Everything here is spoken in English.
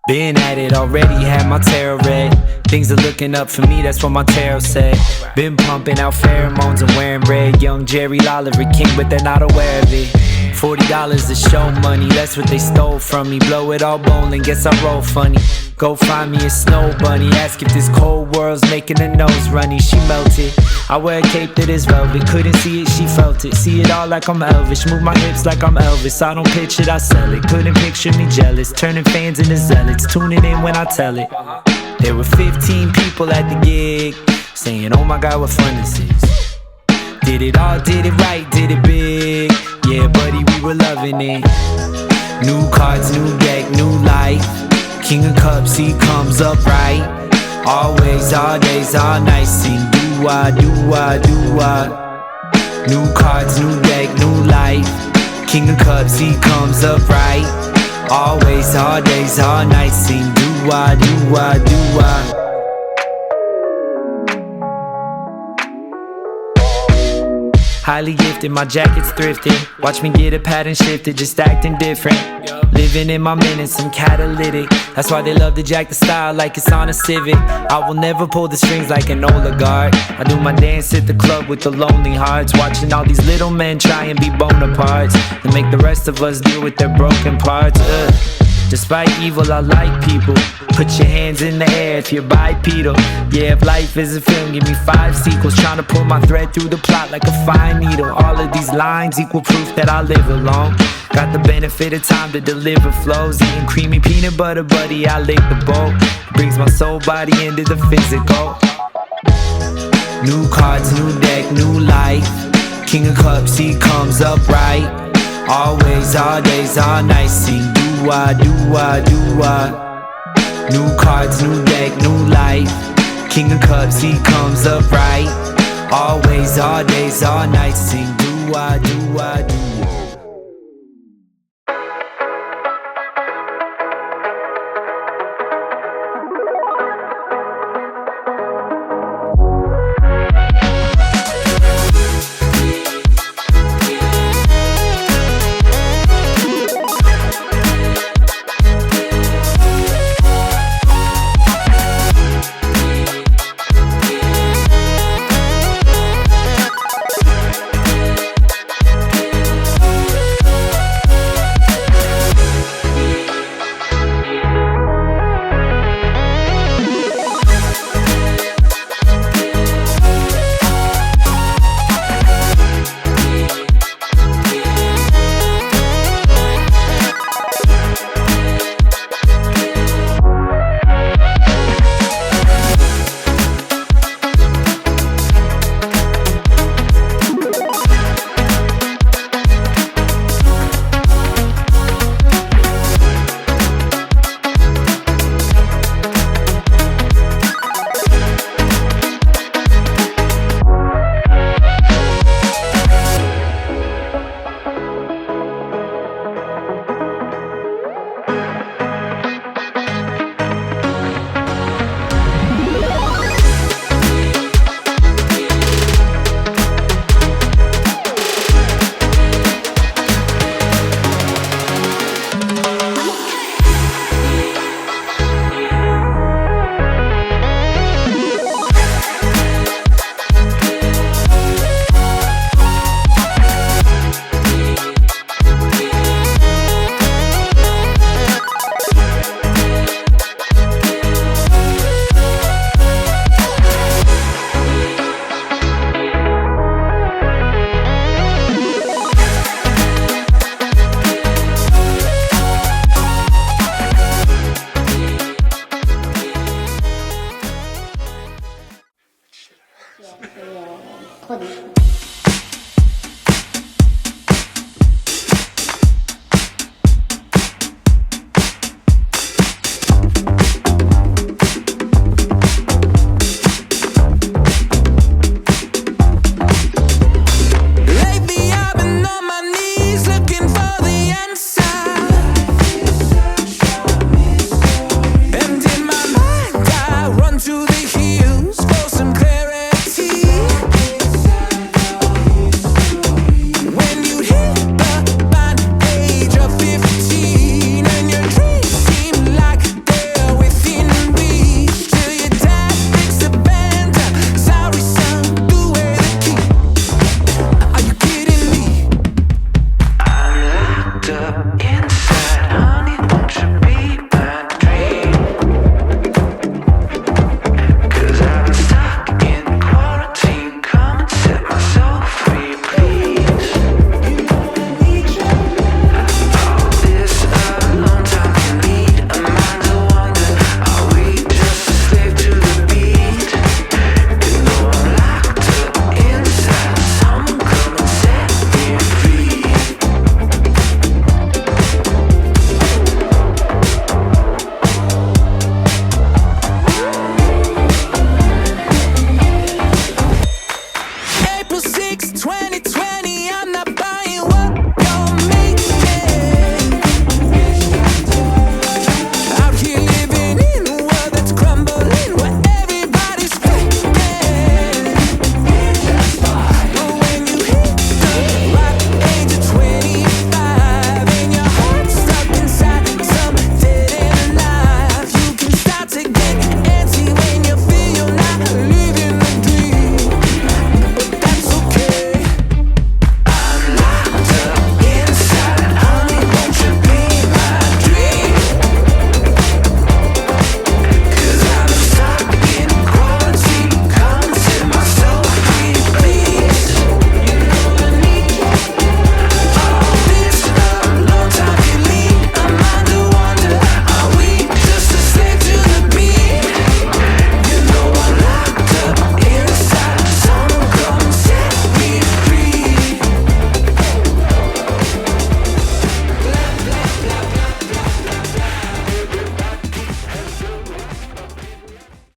Been at it already, had my tarot read. Things are looking up for me, that's what my tarot said. Been pumping out pheromones and wearing red. Young Jerry Lolliver King, but they're not aware of it. $40 is show money, that's what they stole from me. Blow it all bowling, guess I roll funny. Go find me a snow bunny, ask if this cold world's making her nose runny. She melted, I wear a cape that is velvet. Couldn't see it, she felt it. See it all like I'm Elvis, move my hips like I'm Elvis. I don't pitch it, I sell it. Couldn't picture me jealous, turning fans into zealots. Tuning in when I tell it. There were 15 people at the gig, saying, oh my God, what fun this is. Did it all, did it right, did it big. Yeah, buddy, we were loving it. New cards, new deck, new life. King of Cups, he comes up right. Always, all days, all nights. Sing do-wah, do-wah, do-wah. New cards, new deck, new life. King of Cups, he comes up right. Always, all days, all nights. Sing do-wah, do-wah, do-wah. Highly gifted, my jacket's thrifted. Watch me get a pattern shifted, just acting different. Living in my minutes, I'm catalytic. That's why they love to jack the style like it's on a Civic. I will never pull the strings like an oligarch. I do my dance at the club with the lonely hearts, watching all these little men try and be Bonapartes and make the rest of us deal with their broken parts. Despite evil, I like people. Put your hands in the air if you're bipedal. Yeah, if life is a film, give me 5 sequels. Trying to pull my thread through the plot like a fine needle. All of these lines equal proof that I live alone. Got the benefit of time to deliver flows. Eating creamy peanut butter, buddy, I lick the bowl. Brings my soul body into the physical. New cards, new deck, new life. King of Cups, he comes up right. Always, all days, all nights. Sing do-wah, do-wah, do-wah. New cards, new deck, new life. King of cups, he comes up right. Always, all days, all nights. Sing do I, do I, do I.